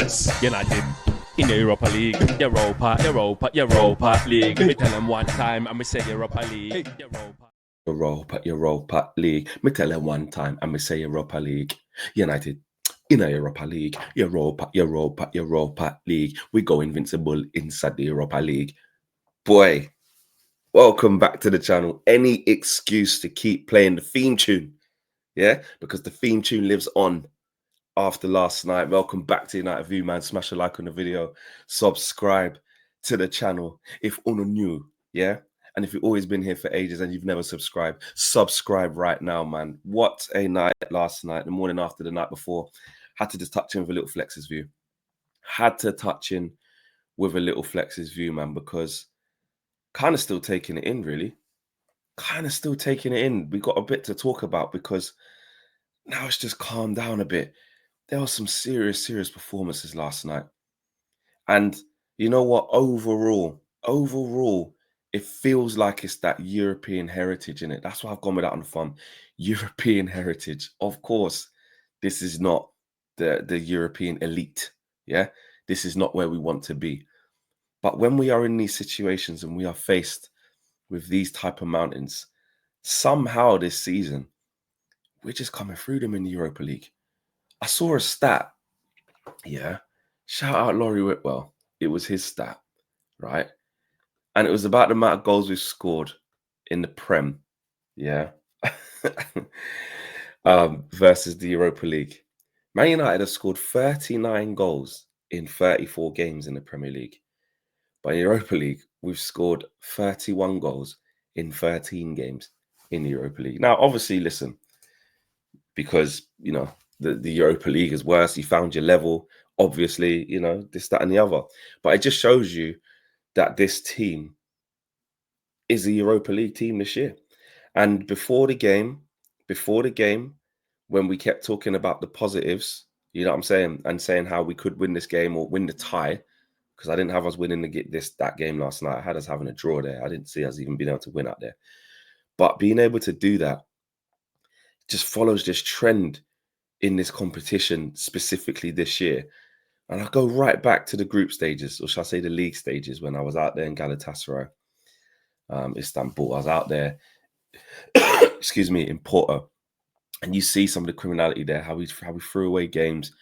United in the Europa League. Europa League. Me tell them one time and me say Europa League. Europa League. Me tell them one time and me say Europa League. United in a Europa League. Europa League. We go invincible inside the Europa League. Boy, welcome back to the channel. Any excuse to keep playing the theme tune. Yeah, because the theme tune lives on after last night. Welcome back to United View, man. Smash a like on the video. Subscribe to the channel if you're new, yeah? And if you've always been here for ages and you've never subscribed, subscribe right now, man. What a night last night, the morning after the night before. Had to just touch in with a little Flex's view. Had to touch in with a little Flex's view, man, because kind of still taking it in, really. Kind of still taking it in. We got a bit to talk about because now it's just calmed down a bit. There were some serious performances last night. And you know what? Overall, it feels like it's that European heritage in it. That's why I've gone with that on the fun. European heritage. Of course, this is not the European elite. Yeah, this is not where we want to be. But when we are in these situations and we are faced with these type of mountains, somehow this season, we're just coming through them in the Europa League. I saw a stat. Yeah. Shout out Laurie Whitwell. It was his stat, right? And it was about the amount of goals we've scored in the Prem. Yeah. Versus the Europa League. Man United have scored 39 goals in 34 games in the Premier League. But in the Europa League, we've scored 31 goals in 13 games in the Europa League. Now, obviously, listen, because, you know, the Europa League is worse. You found your level, obviously, you know, this, that, and the other. But it just shows you that this team is a Europa League team this year. And before the game, when we kept talking about the positives, you know what I'm saying, and saying how we could win this game or win the tie, because I didn't have us winning that game last night. I had us having a draw there. I didn't see us even being able to win out there. But being able to do that just follows this trend in this competition, specifically this year. And I go right back to the group stages, or shall I say the league stages, when I was out there in Galatasaray, Istanbul. I was out there, excuse me, in Porto. And you see some of the criminality there, how we threw away games.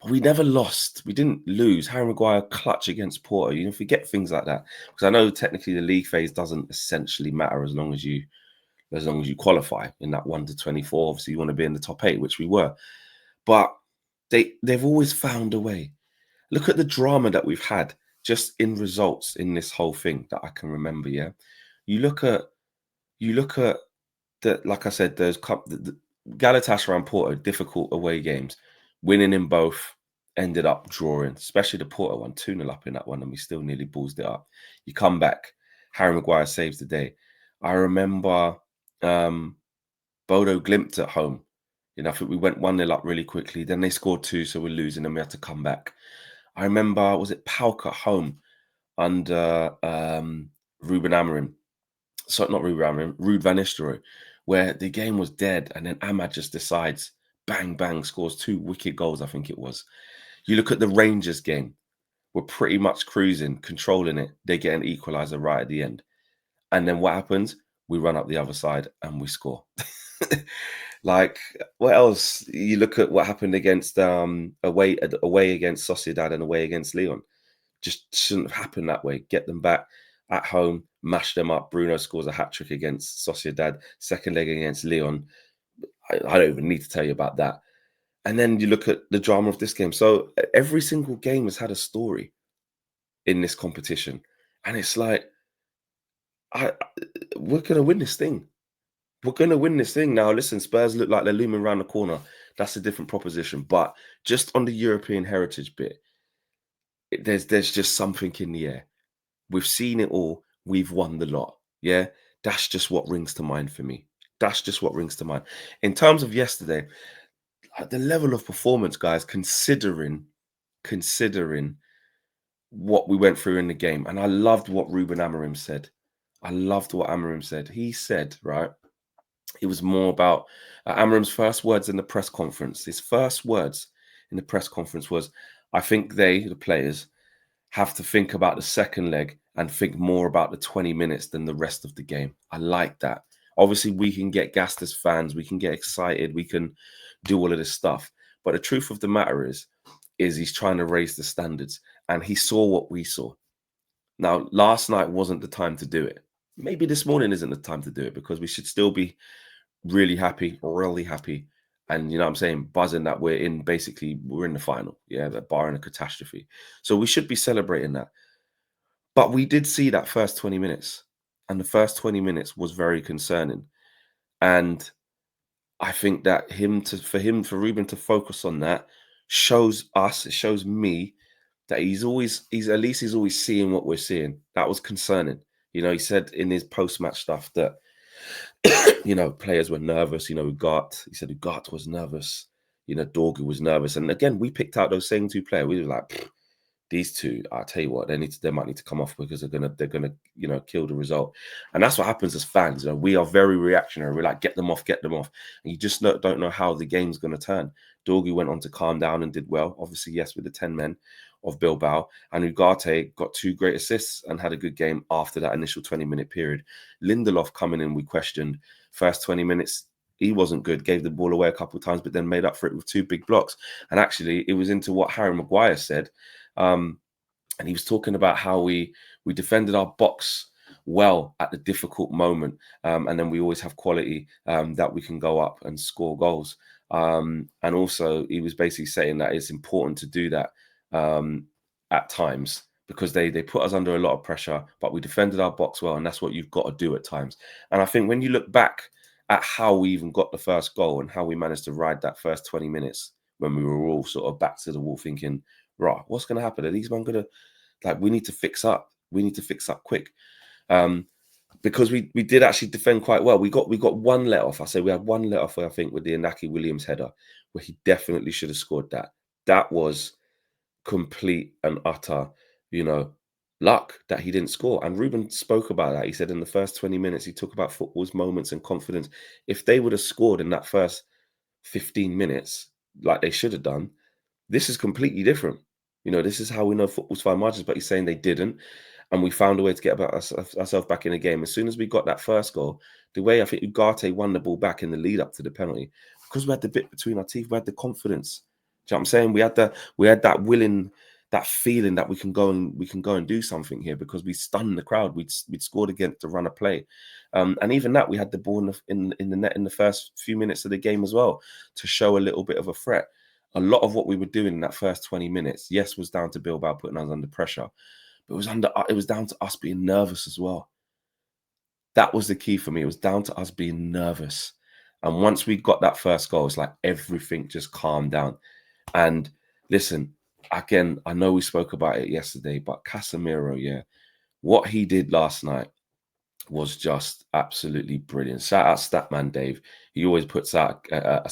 But we never lost. We didn't lose. Harry Maguire clutch against Porto. You don't forget things like that. Because I know technically the league phase doesn't essentially matter as long as you qualify in that 1 to 24. Obviously, you want to be in the top 8, which we were. But they've always found a way. Look at the drama that we've had just in results in this whole thing that I can remember. Yeah, you look at the, like I said, there's the Galatasaray and Porto, difficult away games. Winning in both, ended up drawing, especially the Porto one, 2-0 up in that one, and we still nearly ballsed it up. You come back, Harry Maguire saves the day. I remember Bodo Glimt at home. You know, I think we went 1-0 up really quickly. Then they scored 2, so we're losing, and we had to come back. I remember, was it PAOK at home under Ruben Amorim? So not Ruben Amorim, Ruud van Nistelrooy, where the game was dead, and then Ahmad just decides, bang, bang, scores 2 wicked goals, I think it was. You look at the Rangers game, we're pretty much cruising, controlling it. They get an equaliser right at the end. And then what happens? We run up the other side and we score. Like, what else? You look at what happened against away against Sociedad and away against Lyon. Just shouldn't have happened that way. Get them back at home, mash them up. Bruno scores a hat-trick against Sociedad, second leg against Lyon. I don't even need to tell you about that. And then you look at the drama of this game. So every single game has had a story in this competition. And it's like, we're going to win this thing. We're going to win this thing. Now, listen, Spurs look like they're looming around the corner. That's a different proposition. But just on the European heritage bit, there's just something in the air. We've seen it all. We've won the lot. Yeah, that's just what rings to mind for me. That's just what rings to mind. In terms of yesterday, the level of performance, guys, considering what we went through in the game. And I loved what Ruben Amorim said. He said, right, it was more about Amorim's first words in the press conference. His first words in the press conference was, I think the players, have to think about the second leg and think more about the 20 minutes than the rest of the game. I like that. Obviously, we can get gassed as fans. We can get excited. We can do all of this stuff. But the truth of the matter is he's trying to raise the standards. And he saw what we saw. Now, last night wasn't the time to do it. Maybe this morning isn't the time to do it, because we should still be really happy. And you know what I'm saying, buzzing that we're in the final. Yeah, that barring a catastrophe. So we should be celebrating that. But we did see that first 20 minutes. And the first 20 minutes was very concerning. And I think that for Ruben to focus on that shows us, it shows me that he's always seeing what we're seeing. That was concerning. You know, he said in his post-match stuff that, you know, players were nervous. You know, he said Ugarte was nervous. You know, Dorgu was nervous. And again, we picked out those same two players. We were like, these two, I'll tell you what, they might need to come off, because they're gonna, you know, kill the result. And that's what happens as fans. You know, we are very reactionary. We're like, get them off. And you just don't know how the game's gonna turn. Dorgu went on to calm down and did well. Obviously, yes, with the 10 men of Bilbao. And Ugarte got 2 great assists and had a good game after that initial 20-minute period. Lindelof coming in, we questioned. First 20 minutes, he wasn't good. Gave the ball away a couple of times, but then made up for it with 2 big blocks. And actually, it was into what Harry Maguire said. And he was talking about how we defended our box well at the difficult moment, and then we always have quality that we can go up and score goals. And also, he was basically saying that it's important to do that at times, because they put us under a lot of pressure, but we defended our box well, and that's what you've got to do at times. And I think when you look back at how we even got the first goal and how we managed to ride that first 20 minutes, when we were all sort of back to the wall thinking, right, what's going to happen? Are these men going to, like, we need to fix up. We need to fix up quick. Because we did actually defend quite well. We got one let off. I say we had one let off, I think, with the Inaki Williams header, where he definitely should have scored that. That was complete and utter, you know, luck that he didn't score. And Ruben spoke about that. He said in the first 20 minutes, he talked about football's moments and confidence. If they would have scored in that first 15 minutes, like they should have done, this is completely different. You know, this is how we know football's fine margins, but he's saying they didn't. And we found a way to get ourselves back in the game. As soon as we got that first goal, the way I think Ugarte won the ball back in the lead up to the penalty, because we had the bit between our teeth, we had the confidence. Do you know what I'm saying? We had that willing, that feeling that we can go and do something here, because we stunned the crowd. We'd scored against the run of play. And even that, we had the ball in the net in the first few minutes of the game as well, to show a little bit of a threat. A lot of what we were doing in that first 20 minutes, yes, was down to Bilbao putting us under pressure, but it was down to us being nervous as well. That was the key for me. It was down to us being nervous. And once we got that first goal, it's like everything just calmed down. And listen, again, I know we spoke about it yesterday, but Casemiro, yeah, what he did last night was just absolutely brilliant. Shout out Statman Dave. He always puts out a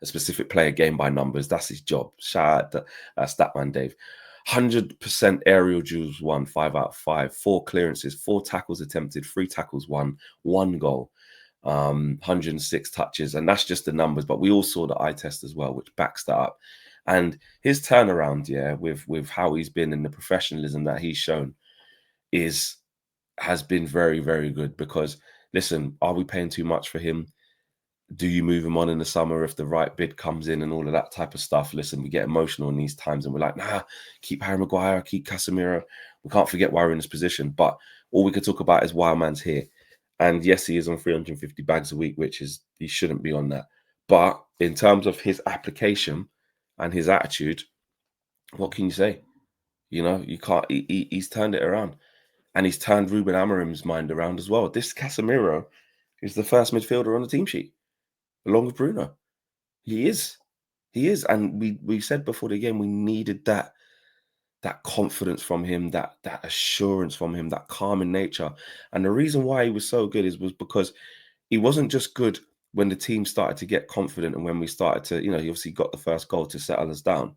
specific player game by numbers. That's his job. Shout out to Statman Dave. 100% aerial duels won, 5 out of 5. 4 clearances, 4 tackles attempted, 3 tackles won, 1 goal, 106 touches. And that's just the numbers. But we all saw the eye test as well, which backs that up. And his turnaround, yeah, with how he's been and the professionalism that he's shown has been very, very good. Because, listen, are we paying too much for him? Do you move him on in the summer if the right bid comes in and all of that type of stuff? Listen, we get emotional in these times and we're like, nah, keep Harry Maguire, keep Casemiro. We can't forget why we're in this position. But all we could talk about is why man's here. And yes, he is on 350 bags a week, which is, he shouldn't be on that. But in terms of his application and his attitude, what can you say? You know, you can't, he's turned it around. And he's turned Ruben Amorim's mind around as well. This Casemiro is the first midfielder on the team sheet, along with Bruno. He is. And we said before the game, we needed that confidence from him, that assurance from him, that calming nature. And the reason why he was so good was because he wasn't just good when the team started to get confident and when we started to, you know, he obviously got the first goal to settle us down.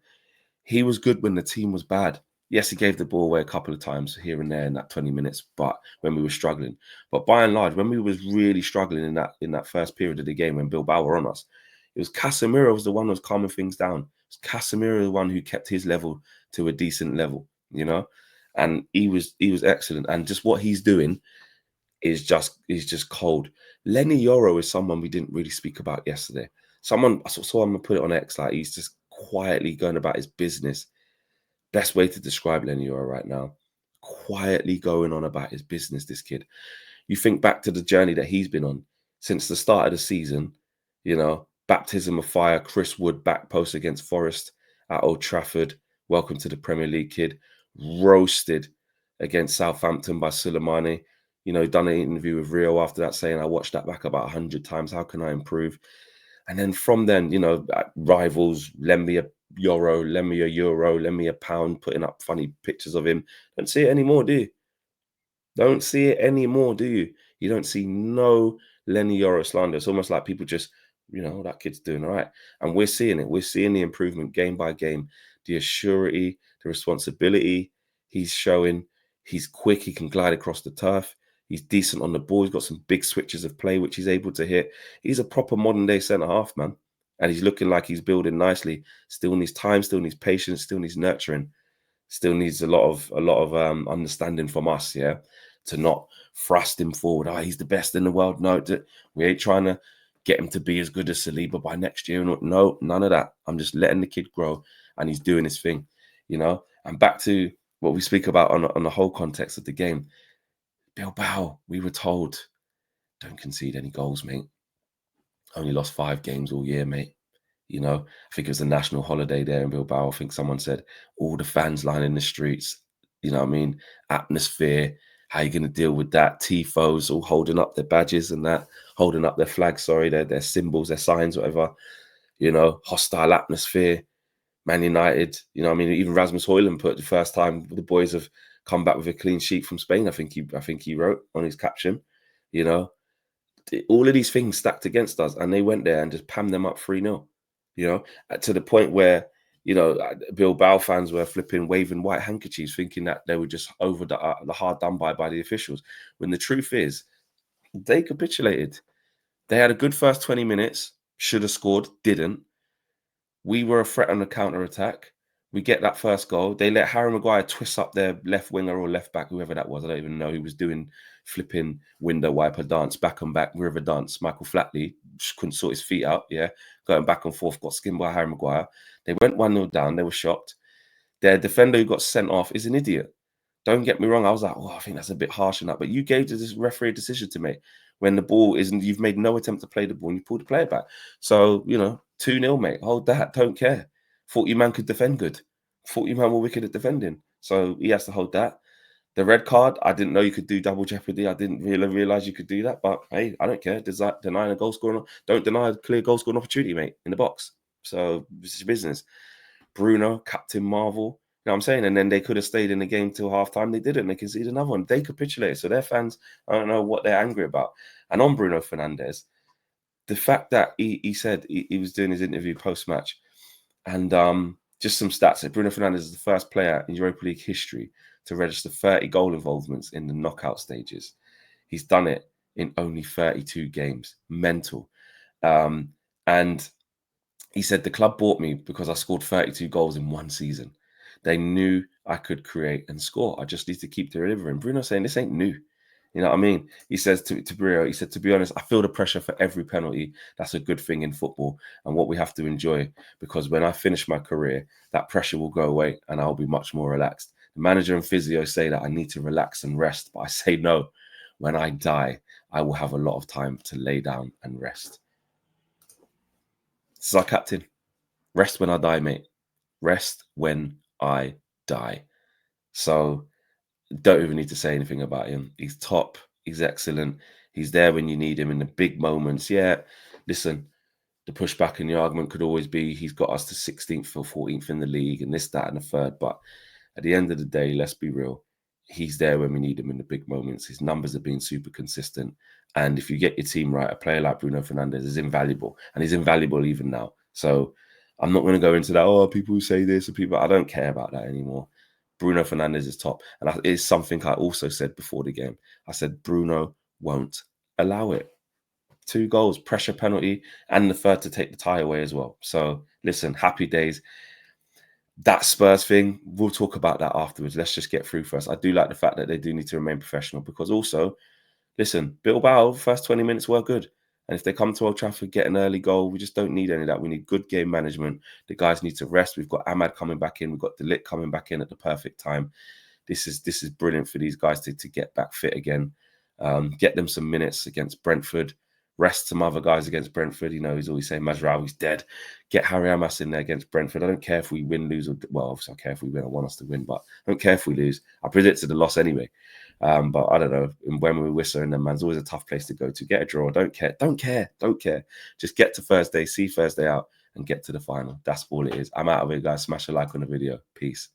He was good when the team was bad. Yes, he gave the ball away a couple of times here and there in that 20 minutes, but when we were struggling. But by and large, when we was really struggling in that first period of the game, when Bilbao were on us, it was Casemiro was the one who was calming things down, Casemiro, the one who kept his level to a decent level, you know, and he was excellent. And just what he's doing is just cold. Lenny Yoro is someone we didn't really speak about yesterday. Someone I saw someone put it on X, like he's just quietly going about his business. Best way to describe Lenny Yoro right now. Quietly going on about his business, this kid. You think back to the journey that he's been on since the start of the season, you know, baptism of fire, Chris Wood back post against Forest at Old Trafford. Welcome to the Premier League, kid. Roasted against Southampton by Soleimani. You know, done an interview with Rio after that saying, I watched that back about 100 times. How can I improve? And then from then, you know, rivals, lend me a euro, lend me a euro, lend me a pound, putting up funny pictures of him. Don't see it anymore, do you? Don't see it anymore, do you? You don't see no Lenny Yoro slander. It's almost like people just, you know, that kid's doing all right. And we're seeing it. We're seeing the improvement game by game. The assurity, the responsibility he's showing. He's quick. He can glide across the turf. He's decent on the ball. He's got some big switches of play, which he's able to hit. He's a proper modern day centre half, man. And he's looking like he's building nicely. Still needs time, still needs patience, still needs nurturing. Still needs a lot of understanding from us, yeah, to not thrust him forward. Oh, he's the best in the world. No, we ain't trying to get him to be as good as Saliba by next year. No, none of that. I'm just letting the kid grow, and he's doing his thing, you know. And back to what we speak about on the whole context of the game. Bilbao, we were told, don't concede any goals, mate. Only lost 5 games all year, mate. You know, I think it was a national holiday there in Bilbao. I think someone said all the fans lining the streets, you know what I mean? Atmosphere, how you going to deal with that? Tifos all holding up their badges and that, holding up their flags, sorry, their symbols, their signs, whatever, you know, hostile atmosphere. Man United, you know what I mean? Even Rasmus Højlund put the first time the boys have come back with a clean sheet from Spain, I think he wrote on his caption, you know. All of these things stacked against us, and they went there and just pammed them up 3-0. You know, to the point where, you know, Bilbao fans were flipping, waving white handkerchiefs, thinking that they were just over the hard done by the officials. When the truth is, they capitulated. They had a good first 20 minutes, should have scored, didn't. We were a threat on the counter attack. We get that first goal. They let Harry Maguire twist up their left winger or left back, whoever that was. I don't even know who was doing flipping window wiper dance, back and back, river dance. Michael Flatley just couldn't sort his feet out, yeah. Going back and forth, got skinned by Harry Maguire. They went 1-0 down. They were shocked. Their defender who got sent off is an idiot. Don't get me wrong. I was like, oh, I think that's a bit harsh on that. But you gave this referee a decision to make when the ball isn't, you've made no attempt to play the ball and you pulled the player back. So, you know, 2-0, mate. Hold that. Don't care. Thought your man could defend good. Thought your man were wicked at defending. So he has to hold that. The red card, I didn't know you could do double jeopardy. I didn't really realize you could do that. But hey, I don't care. Denying a goal scoring, don't deny a clear goal scoring opportunity, mate, in the box. So this is business. Bruno, Captain Marvel. You know what I'm saying? And then they could have stayed in the game till halftime. They didn't. They conceded another one. They capitulated. So their fans, I don't know what they're angry about. And on Bruno Fernandez, the fact that he said he was doing his interview post-match, and just some stats. Bruno Fernandez is the first player in Europa League history to register 30 goal involvements in the knockout stages. He's done it in only 32 games. Mental. And he said, the club bought me because I scored 32 goals in one season. They knew I could create and score. I just need to keep delivering. Bruno saying, this ain't new. You know what I mean? He says to Brio, he said, to be honest, I feel the pressure for every penalty. That's a good thing in football and what we have to enjoy, because when I finish my career, that pressure will go away and I'll be much more relaxed. The manager and physio say that I need to relax and rest, but I say no. When I die, I will have a lot of time to lay down and rest. This is our captain. Rest when I die, mate. Rest when I die. So don't even need to say anything about him. He's top. He's excellent. He's there when you need him in the big moments. Yeah, listen, the pushback and the argument could always be he's got us to 16th or 14th in the league and this, that, and the third. But at the end of the day, let's be real. He's there when we need him in the big moments. His numbers have been super consistent. And if you get your team right, a player like Bruno Fernandez is invaluable. And he's invaluable even now. So I'm not going to go into that, oh, people who say this, or people, I don't care about that anymore. Bruno Fernandez is top. And it is something I also said before the game. I said, Bruno won't allow it. 2 goals, pressure penalty, and the third to take the tie away as well. So listen, happy days. That Spurs thing, we'll talk about that afterwards. Let's just get through first. I do like the fact that they do need to remain professional, because also, listen, Bilbao, first 20 minutes were good. And if they come to Old Trafford, get an early goal, we just don't need any of that. We need good game management. The guys need to rest. We've got Ahmad coming back in. We've got De Ligt coming back in at the perfect time. This is brilliant for these guys to get back fit again. Get them some minutes against Brentford. Rest some other guys against Brentford. You know, he's always saying Mazraoui's dead. Get Harry Amas in there against Brentford. I don't care if we win, lose, or well, obviously I care if we win. I want us to win, but I don't care if we lose. I predicted a loss anyway. But I don't know. When we were whistling them, man, it's always a tough place to go to. Get a draw. Don't care. Just get to Thursday, see Thursday out, and get to the final. That's all it is. I'm out of here, guys. Smash a like on the video. Peace.